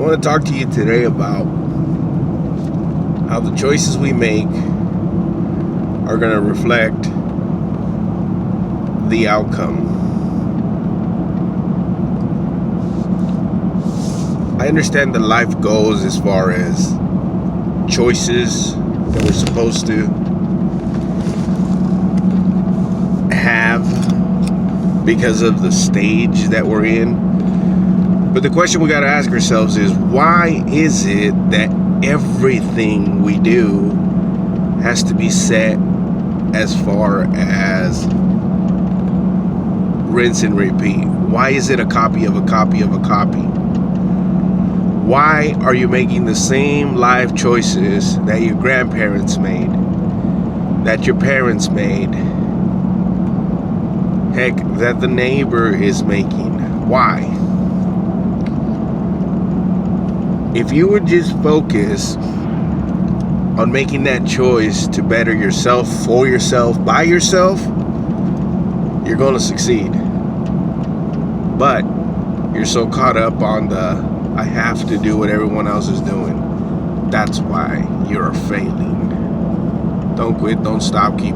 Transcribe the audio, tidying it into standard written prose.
want to talk to you today about how the choices we make are going to reflect the outcome. I understand that life goes as far as choices that we're supposed to have because of the stage that we're in. But the question we got to ask ourselves is, why is it that everything we do has to be set as far as rinse and repeat? Why is it a copy of a copy of a copy? Why are you making the same life choices that your grandparents made, that your parents made, heck, that the neighbor is making? Why? If you would just focus on making that choice to better yourself, for yourself, by yourself, you're going to succeed. But you're so caught up on the I have to do what everyone else is doing. That's why you're failing. Don't quit, don't stop, keep